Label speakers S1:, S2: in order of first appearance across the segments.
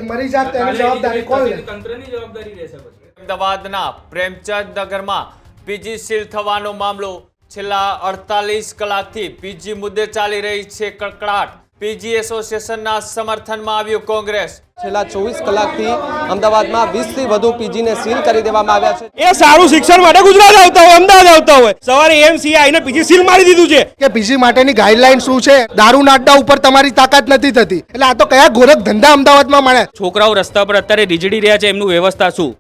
S1: મરી જાત તેની જવાબદારી કોણ લે?
S2: તંત્રની જવાબદારી રહેશે.
S3: અમદાવાદના પ્રેમચંદ નગરમાં પીજી સીલ થવાનો મામલો છેલ્લા 48 કલાકથી પીજી મુદ્દે ચાલી રહી છે કકળાટ. પીજી એસોસિએશનના સમર્થનમાં આવ્યું કોંગ્રેસ.
S4: છેલ્લા 24 કલાકથી અમદાવાદમાં 20 થી વધુ પીજીને સીલ કરી દેવામાં આવ્યા છે.
S5: એ સારું શિક્ષણ માટે ગુજરાત આવતા હોય, અમદાવાદ આવતા હોય, સવારે એમસી આઈને પીજી સીલ મારી દીધું છે
S1: કે પીજી માટેની ગાઈડલાઈન શું છે? દારૂના અડ્ડા ઉપર તમારી તાકાત નથી થતી, એટલે આ તો કયા ગોરખ ધંધા અમદાવાદમાં મળે?
S5: છોકરાઓ રસ્તા પર અત્યારે રીજડી રહ્યા છે, એમનું વ્યવસ્થા શું?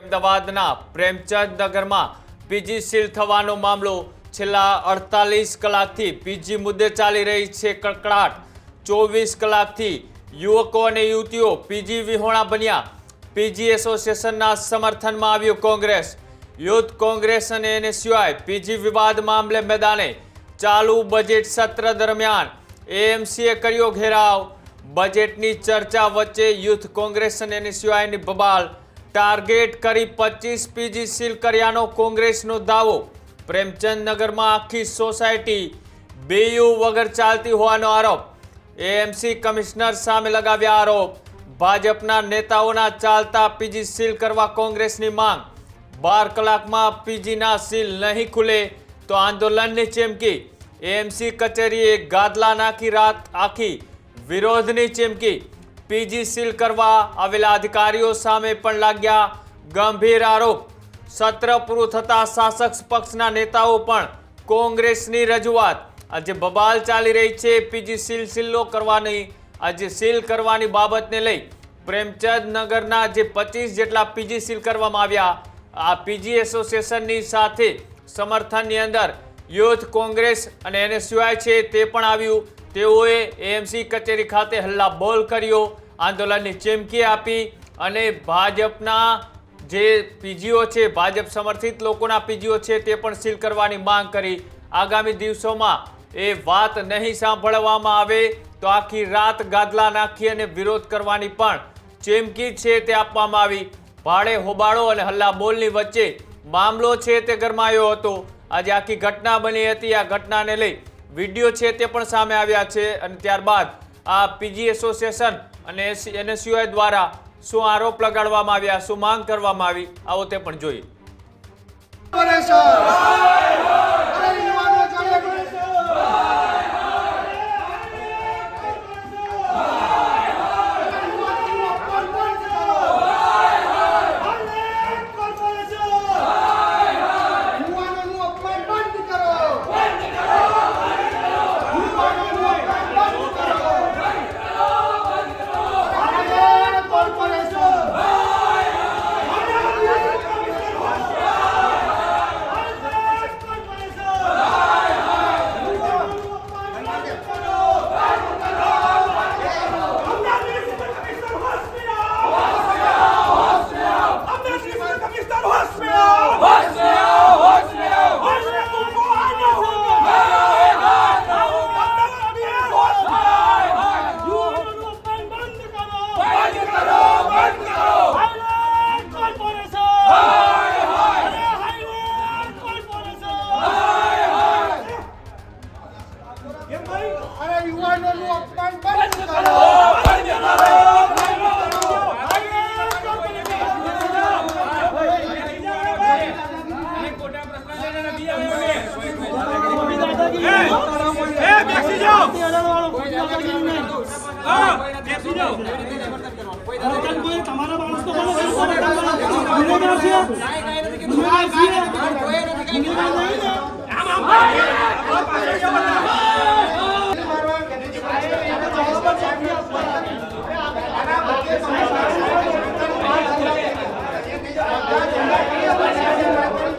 S3: અમદાવાદના પ્રેમચંદ નગરમાં પીજી સીલ થવાનો મામલો છેલ્લા 48 કલાકથી પીજી મુદ્દે ચાલી રહી છે કકળાટ. 24 કલાકથી યુવકો અને યુવતીઓ પીજી વિહોણા બન્યા. પીજી એસોસિએશનના સમર્થનમાં આવ્યું કોંગ્રેસ. યુથ કોંગ્રેસ અને એનએસયુઆઈ પીજી વિવાદ મામલે મેદાને. ચાલુ બજેટ સત્ર દરમિયાન એએમસીએ કર્યો ઘેરાવ. બજેટની ચર્ચા વચ્ચે યુથ કોંગ્રેસ અને એનએસયુઆઈની બબાલ. ટાર્ગેટ કરી 25 પીજી સીલ કર્યાનો કોંગ્રેસનો દાવો. પ્રેમચંદ નગરમાં આખી સોસાયટી બીયુ વગર ચાલતી હોવાનો આરોપ. એએમસી કમિશનર સામે લગાવ્યા આરોપ. ભાજપના નેતાઓના ચાલતા પીજી સીલ કરવા કોંગ્રેસની માંગ. 12 કલાકમાં પીજીના સીલ નહીં ખુલે તો આંદોલનની ચીમકી. એએમસી કચેરીએ ગાદલા નાખી રાત આખી. વિરોધની ચીમકી. પીજી સીલ કરવા આવેલા અધિકારીઓ સામે પણ લાગ્યા ગંભીર આરોપ. સત્ર પૂરું થતા શાસક પક્ષના નેતાઓ પણ કોંગ્રેસની રજૂઆત. આજે બબાલ ચાલી રહી છે પીજી સીલ કરવાની. આજે સીલ કરવાની બાબતને લઈ પ્રેમચંદ નગરના જે 25 જેટલા પીજી સીલ કરવામાં આવ્યા, આ પીજી એસોસિએશનની સાથે સમર્થનની અંદર યુથ કોંગ્રેસ અને એનએસયુઆઈ છે તે પણ આવ્યું. તેઓએ એએમસી કચેરી ખાતે હલ્લાબોલ કર્યો, આંદોલનની ચીમકી આપી અને ભાજપના જે પીજીઓ છે, ભાજપ સમર્થિત લોકોના પીજીઓ છે તે પણ સીલ કરવાની માંગ કરી. આગામી દિવસોમાં એ વાત નહીં સાંભળવામાં આવે તો આખી રાત ગાદલા નાખી અને વિરોધ કરવાની પણ ચીમકી છે તે આપવામાં આવી. ભાડે હોબાળો અને હલ્લાબોલની વચ્ચે મામલો છે તે ગરમાયો હતો. આજે આખી ઘટના બની હતી. આ ઘટનાને લઈ વિડીયો છે તે પણ સામે આવ્યા છે અને ત્યારબાદ આ પીજી એસોસિએશન અને એનએસયુઆઈ દ્વારા શું આરોપ લગાડવામાં આવ્યા, શું માંગ કરવામાં આવી, આવો તે પણ જોઈએ.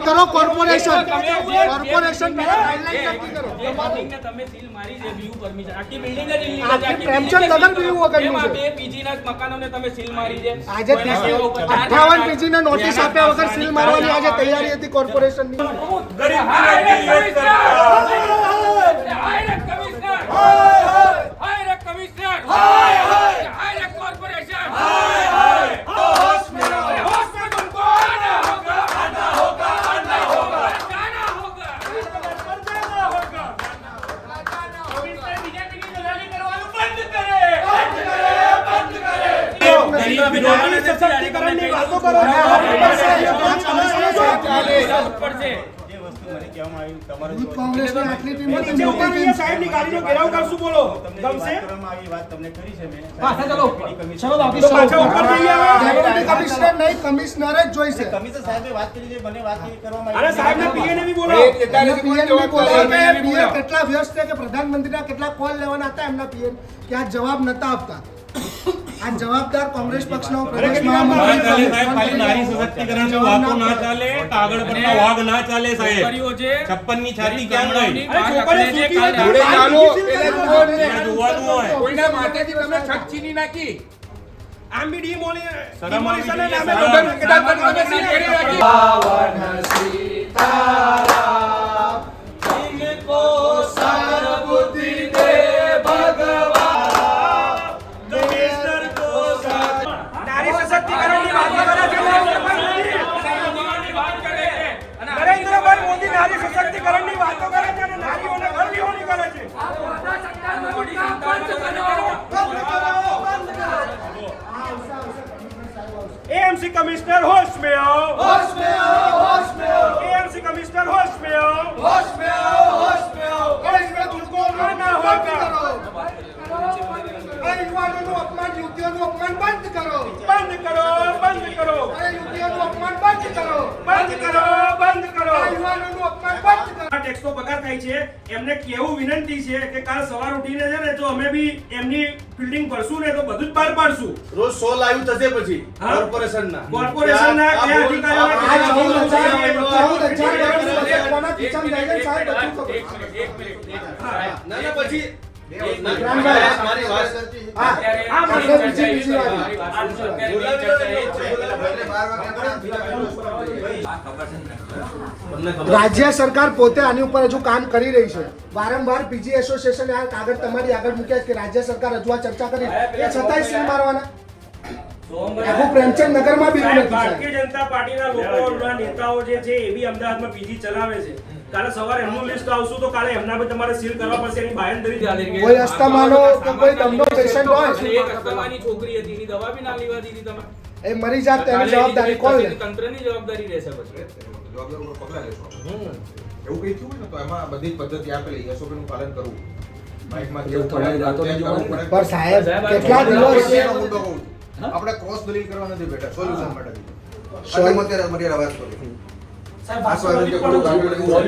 S1: કરો કોર્પોરેશન ગાઈડલાઈન નક્કી કરો.
S2: બિલ્ડિંગને તમે સીલ મારી છે વ્યૂ પરમિશન આખી બિલ્ડિંગ જ ઇલીગલ છે.
S1: આખી પ્રેમચંદ નગર વ્યૂ વગરનું છે.
S2: બે પીજીના મકાનોને તમે સીલ મારી છે.
S1: આજે 58 પીજીને નોટિસ આપ્યા વગર સીલ મારવાની આજે તૈયારી હતી કોર્પોરેશનની.
S2: કમિશનર જવાબે જવાના નથી.
S5: સશક્તિકરણની વાતો કરો છો.
S2: ઉપર છે.
S1: યુથ કોંગ્રેસની આટલી ટીમ
S5: એ નીચે ઉતરીને સાહેબની ગાડીનો ઘેરાવ કરશું, બોલો. ગમશે? તો પાછા ઉપર જઈએ હવે.
S1: ડેપ્યુટી કમિશનર નહીં, કમિશનર જ જોઈશે.
S5: અને સાહેબને PA ને બી બોલો.
S1: એમના PM ને બોલાવે, PM કેટલા વ્યસ્ત છે કે પ્રધાનમંત્રીના કેટલા કોલ લેવાના હતા એમના PM કે આ જવાબ નતા આપતા. આ જવાબદાર કોંગ્રેસ પક્ષનો પ્રદેશ
S5: ખાલી નારી સશક્તિકરણની વાતો ના ચાલે, કાગળ પરના વાઘ ના ચાલે સાહેબ.
S2: છોકરીઓ છે.
S5: 56 ની છાતી ક્યાં ગઈ?
S2: અરે
S5: છોકરીઓ
S2: છોકરીઓ
S5: સૂતી હોય
S2: જોડે
S5: તો
S2: ચાલો.
S5: જોવાનું હોય.
S6: કોઈના માથેથી તમે છત છીની નાખી.
S5: આમ બી
S6: શરમ આવી
S5: ડિમોલિશન
S6: જોઈએ.
S5: નામે
S6: શરમ.
S5: લોકોને કદાચ બદનામ કરી નાખી. નારી સશક્તિકરણની વાતો કરે છે. નરેન્દ્રભાઈ મોદી નારી સશક્તિકરણની વાતો કરે છે અને નારીઓને ગરબીઓની કરે છે. AMC કમિશનર હોશ में आओ, होश में आओ, होश में आओ. AMC कमिश्नर होश में आओ, होश में आओ, होश में आओ. इसमें तुमको आना होगा.
S1: અરે યુવાનોનું અપમાન, યુવતીઓનું અપમાન બંધ કરો.
S5: બંધ કરો, બંધ કરો,
S1: અરે યુવતીઓનું અપમાન બંધ કરો.
S5: બંધ કરો, બંધ કરો.
S1: અરે યુવાનોનું અપમાન બંધ કરો.
S5: આ ટેક્સનો પગાર થાય છે. એમને કેવું વિનંતી છે કે કાલ સવાર ઉઠીને છે ને તો અમે બી એમની ફિલ્ડિંગ ભરશું ને તો બધું જ બહાર પાડશું.
S6: રોજ 100 લાઈવ થશે પછી
S5: હા?
S6: કોર્પોરેશનના
S5: કોર્પોરેશનના
S6: આ
S5: કયા
S6: બોલ-
S5: અધિકારીઓને
S1: આ 14,000 કોના ખીચામાં જાય છે સાહેબ બધું ખબર.
S6: ના ના પછી
S1: વિક્રાંતભાઈ,
S6: મારી વાત
S1: હા,
S5: આ
S1: આપણે બીજી વાત. રાજ્ય સરકાર પોતે આની ઉપર હજુ કામ કરી રહી છે. વારંવાર પીજી એસોસિએશને આ કાગળ તમારી આગળ મૂક્યા છે કે રાજ્ય સરકાર હજુ આ ચર્ચા કરી, એ છતાંય સીલ મારવાના. આખું પ્રેમચંદ નગરમાં બી એવું નથી સાહેબ.
S5: ભારતીય જનતા પાર્ટીના લોકોના નેતાઓ જે છે એ બી અમદાવાદમાં પીજી ચલાવે છે. કાલે સવારે એમનું લિસ્ટ આવશું તો કાલે એમના બી તમારે સીલ કરવા પડશે. એની બાંયધરી ચાલે છે.
S1: કોઈ અસ્થમાનો કે કોઈ દમનો પેશન્ટ હોય
S2: એક અસ્થમાની છોકરી હતી, એની દવા બી ના લેવા દીધી તમે.
S1: એ મરી જાત તો એની જવાબદારી કોણ લે?
S2: તંત્રની જવાબદારી રહેશે પછી.
S7: જવાબદાર ઉપર પગલાં લેશો. એવું કંઈ થયું હોય ને તો એમાં બધી જ પદ્ધતિ આપેલી SOP નું પાલન કરવું. માઇકમાં જે પડે ત્યાં કરવું પડે.
S1: પણ સાહેબ કેટલા દિવસ
S7: એનો મુદ્દો કહું છું. આપણે ક્રોસ દલીલ કરવા નથી બેઠા, સોલ્યુશન માટે અત્યારે મર્યાદા વાત કરી.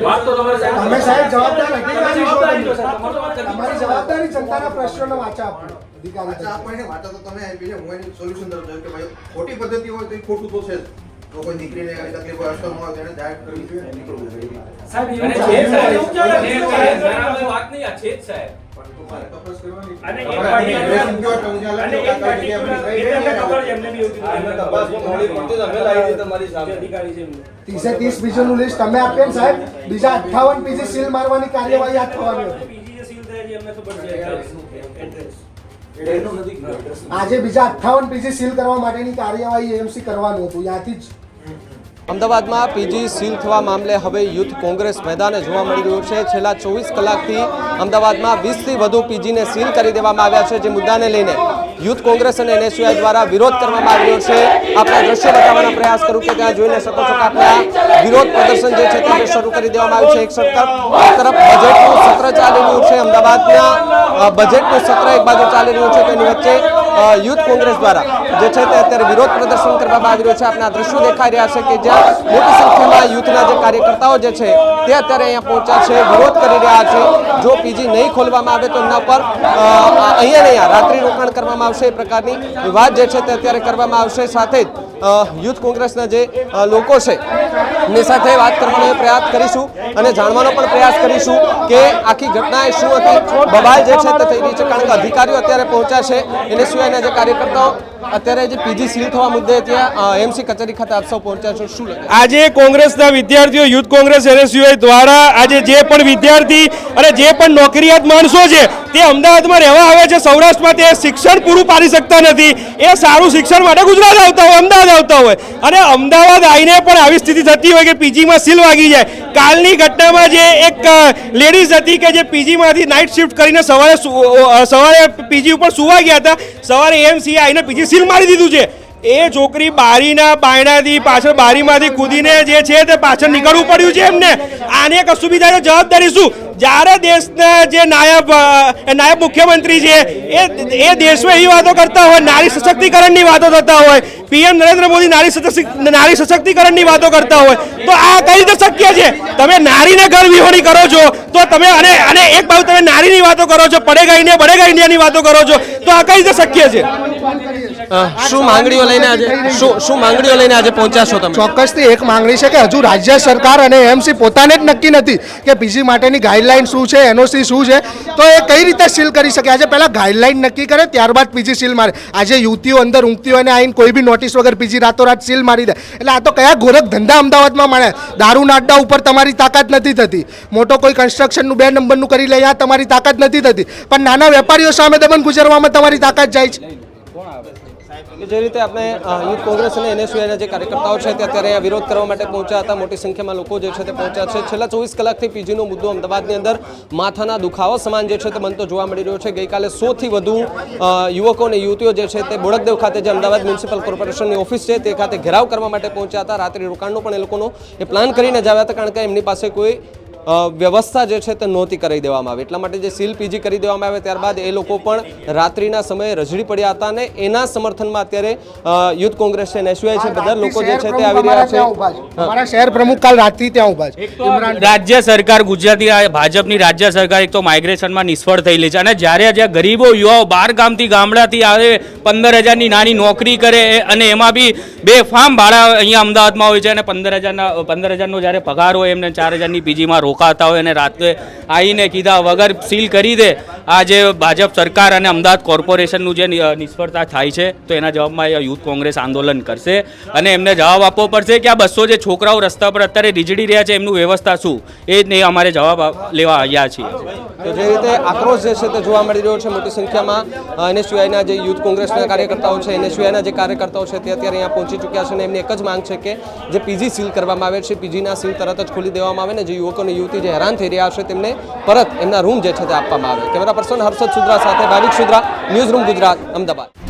S2: વાત તો તમારે સાહેબ-
S1: તમે સાહેબ જવાબદાર અધિકારી છો.
S2: જવાબદારી છે,
S1: તમારી જવાબદારી જનતાના પ્રશ્નોને વાચા આપવું. અધિકારી
S7: અચ્છા, આપણને વાતો તો તમે આપી છે, હું એની સોલ્યુશન તરફ જાઉં કે ભાઈ ખોટી પદ્ધતિ હોય તો એ ખોટું તો છે જ. તો કોઈ દીકરીને આવી તકલીફ હોય, અસર હોય તેને જાહેર કરવી જોઈએ, નીકળવું જોઈએ.
S2: સાહેબ, એવું છે, સાહેબ. એવું ક્યારે છે? સાહેબ, વાત નહીં, આ છે જ સાહેબ.
S7: પણ તો મારે તપાસ કરવાની.
S5: અને એક
S7: આપણે
S5: particular-
S7: એડ્રેસ મૂક્યો તો હું જ્યાં
S5: અને
S7: લખી
S5: એક
S7: દઉં, કાકા જગ્યાએ
S5: particular-
S7: બની.
S5: એ તમને ખબર છે, એમને બી એવું કીધું.
S6: એમને તપાસમાં મોડી પડતી તો અમે લાવી દીધી તમારી સામે.
S5: જે અધિકારી છે એમને.
S1: 30 બીજોનું લિસ્ટ તમે આપ્યું ને સાહેબ, બીજા 58 પીજી સીલ મારવાની કાર્યવાહી હાથ થવાની હતી.
S5: પીજી જે સીલ થાય છે એમને ખબર છે એડ્રેસ.
S1: આજે બીજા 58 પીજી સીલ કરવા માટેની કાર્યવાહી AMC કરવાનું હતું. ત્યાંથી જ
S4: અમદાવાદમાં પીજી સીલ થવા મામલે હવે યુથ કોંગ્રેસ મેદાને જોવા મળી રહ્યું છે. છેલ્લા 24 કલાકથી અમદાવાદમાં 20થી વધુ પીજીને સીલ કરી દેવામાં આવ્યા છે, જે મુદ્દાને લઈને યુથ કોંગ્રેસ અને NSUI દ્વારા વિરોધ કરવામાં આવ્યો છે. આપણે દ્રશ્ય બતાવવાનો પ્રયાસ કરું કે ત્યાં જોઈને શકો છો કે આપણે આ વિરોધ પ્રદર્શન જે છે તે શરૂ કરી દેવામાં આવ્યું છે. એક તરફ બજેટનું સત્ર ચાલી રહ્યું છે, અમદાવાદના બજેટનું સત્ર એક બાજુ ચાલી રહ્યું છે, તેની વચ્ચે યુથ કોંગ્રેસ દ્વારા જે છે તે અત્યારે વિરોધ પ્રદર્શન કરવામાં આવી રહ્યું છે. આપણે આ દ્રશ્યો દેખાઈ રહ્યા છે કે જ્યાં મોટી સંખ્યામાં યુથના જે કાર્યકર્તાઓ જે છે તે અત્યારે અહીંયા પહોંચ્યા છે, વિરોધ કરી રહ્યા છે. જો પીજી નહીં ખોલવામાં આવે તો એમના પર અહીંયા નહીં રાત્રિ રોકાણ કરવામાં આવશે, એ પ્રકારની વિવાદ જે છે તે અત્યારે કરવામાં આવશે. સાથે જ યુથ કોંગ્રેસના જે લોકો છે એમની સાથે વાત કરવાનો પ્રયાસ કરીશું અને જાણવાનો પણ પ્રયાસ કરીશું કે આખી ઘટના શું હતી, બબાલ જે છે તે થઈ રહી છે. કારણ કે અધિકારીઓ અત્યારે પહોંચ્યા છે, NSUIના જે કાર્યકર્તાઓ અત્યારે જે પીજી સીલ થવા મુદ્દે ત્યાં AMC કચેરી ખાતે આપ સૌ પહોંચ્યા છો, શું લાગે?
S5: આજે કોંગ્રેસના વિદ્યાર્થીઓ યુથ કોંગ્રેસ NSUI દ્વારા આજે જે પણ વિદ્યાર્થી અને જે પણ નોકરિયાત માણસો છે તે અમદાવાદમાં રહેવા આવે છે, સૌરાષ્ટ્રમાં તે શિક્ષણ પૂરું પાડી શકતા નથી. એ સારું શિક્ષણ માટે ગુજરાત આવતા હોય, અમદાવાદ આવતા હોય અને અમદાવાદ આવીને પણ આવી સ્થિતિ થતી હોય કે પીજીમાં સીલ વાગી જાય. કાલની ઘટનામાં જે એક લેડીઝ હતી કે જે પીજીમાંથી નાઇટ શિફ્ટ કરીને સવારે પીજી ઉપર સુવા ગયા હતા, સવારે AMC આવીને પીજી સીલ મારી દીધું છે. એ છોકરી બારીના બાયણાથી પાછળ બારીમાંથી કૂદીને જે છે તે પાછળ નીકળવું પડ્યું છે એમને. આને કશું બી થાય તો જવાબદારી શું? જ્યારે દેશના જે નાયબ મુખ્યમંત્રી છે એ દેશમાં એવી વાતો કરતા હોય, નારી સશક્તિકરણની વાતો થતા હોય, પીએમ નરેન્દ્ર મોદી નારી સશક્તિકરણની વાતો કરતા હોય, તો આ કઈ રીતે શક્ય છે? તમે નારીને ઘર વિહોણી કરો છો તો તમે અને એક બાજુ તમે નારીની વાતો કરો છો, બડેગા ઇન્ડિયાની વાતો કરો છો, તો આ કઈ રીતે શક્ય છે?
S4: શું માંગણીઓ લઈને આજે શું માંગણીઓ લઈને આજે પહોંચ્યા છો તમે?
S1: ચોક્કસથી એક માંગણી છે કે હજુ રાજ્ય સરકાર અને એએમસી પોતાને જ નક્કી નથી કે પીજી માટેની ગાઈડલાઈન શું છે, એનઓસી શું છે, તો એ કઈ રીતે સીલ કરી શકે. આજે પહેલા ગાઈડલાઈન નક્કી કરે ત્યારબાદ પીજી સીલ મારે. આજે યુવતીઓ અંદર ઊંઘતી હોય ને આવીને કોઈ બી નોટિસ વગર પીજી રાતોરાત સીલ મારી દે. એટલે આ તો કયા ગોરખ ધંધા અમદાવાદમાં મળે. દારૂના અડ્ડા ઉપર તમારી તાકાત નથી થતી, મોટો કોઈ કન્સ્ટ્રક્શનનું 2 નંબરનું કરી લે આ તમારી તાકાત નથી થતી, પણ નાના વેપારીઓ સામે દમન ગુજારવામાં તમારી તાકાત જાય છે.
S4: જે રીતે આપણે યુથ કોંગ્રેસ અને એનએસયુઆઈના જે કાર્યકર્તાઓ છે તે અત્યારે અહીંયા વિરોધ કરવા માટે પહોંચ્યા હતા. મોટી સંખ્યામાં લોકો જે છે તે પહોંચ્યા છે. છેલ્લા 24 કલાકથી પીજીનો મુદ્દો અમદાવાદની અંદર માથાના દુખાવા સમાન જે છે તે બનતો જોવા મળી રહ્યો છે. ગઈકાલે 100થી વધુ યુવકો અને યુવતીઓ જે છે તે બોડકદેવ ખાતે જે અમદાવાદ મ્યુનિસિપલ કોર્પોરેશનની ઓફિસ છે તે ખાતે ઘેરાવ કરવા માટે પહોંચ્યા હતા. રાત્રિ રોકાણનો પણ એ લોકોનો પ્લાન કરીને જ આવ્યા હતા, કારણ કે એમની પાસે કોઈ વ્યવસ્થા જે છે તે નહોતી કરી દેવામાં આવી. એટલા માટે જે સીલ પીજી કરી દેવામાં આવે ત્યારબાદ એ લોકો પણ રાત્રિના સમયે રજડી પડ્યા હતા અને એના સમર્થનમાં અત્યારે યુથ કોંગ્રેસ છે, એનએસયુઆઈ છે, બધા લોકો જે છે તે આવી રહ્યા છે.
S1: અમારા શહેર પ્રમુખ કાલ રાતથી ત્યાં ઉભા છે.
S2: રાજ્ય સરકાર, ગુજરાતી ભાજપની રાજ્ય સરકાર એક તો માઇગ્રેશનમાં નિષ્ફળ થયેલી છે, અને જ્યારે ગરીબો યુવાઓ 12 ગામથી ગામડાથી આવે, 15,000ની નાની નોકરી કરે અને એમાં બી બેફામ ભાડા અહીંયા અમદાવાદમાં હોય છે, અને 15,000નો જ્યારે પગાર હોય એમને 4,000ની પીજીમાં રોકાતા હોય, અને રાત્રે આવીને કીધા વગર સીલ કરી દે. આ જે ભાજપ સરકાર અને અમદાવાદ કોર્પોરેશનનું જે નિષ્ફળતા થાય છે, તો એના જવાબમાં યુથ કોંગ્રેસ આંદોલન કરશે અને એમને જવાબ આપવો પડશે કે આ 200 જે છોકરાઓ રસ્તા પર અત્યારે રીજડી રહ્યા છે એમનું વ્યવસ્થા શું, એ જ નહીં અમારે જવાબ લેવા આવ્યા છીએ.
S4: તો જે રીતે આક્રોશ જે છે તે જોવા મળી રહ્યો છે. મોટી સંખ્યામાં એનએસયુઆઈના જે યુથ કોંગ્રેસના કાર્યકર્તાઓ છે, એનએસયુઆઈના જે કાર્યકર્તાઓ છે તે અત્યારે અહીંયા પહોંચી ચૂક્યા છે અને એમની એક જ માંગ છે કે જે પીજી સીલ કરવામાં આવે છે, પીજીના સીલ તરત જ ખોલી દેવામાં આવે ને જે યુવકો અને યુવતી જે હેરાન થઈ રહ્યા છે તેમને પરત એમના રૂમ જે છે તે આપવામાં આવે. કેમેરા પર્સન હર્ષદ સુદ્રા સાથે ભાવિક સુદ્રા, ન્યૂઝ રૂમ ગુજરાત, અમદાવાદ.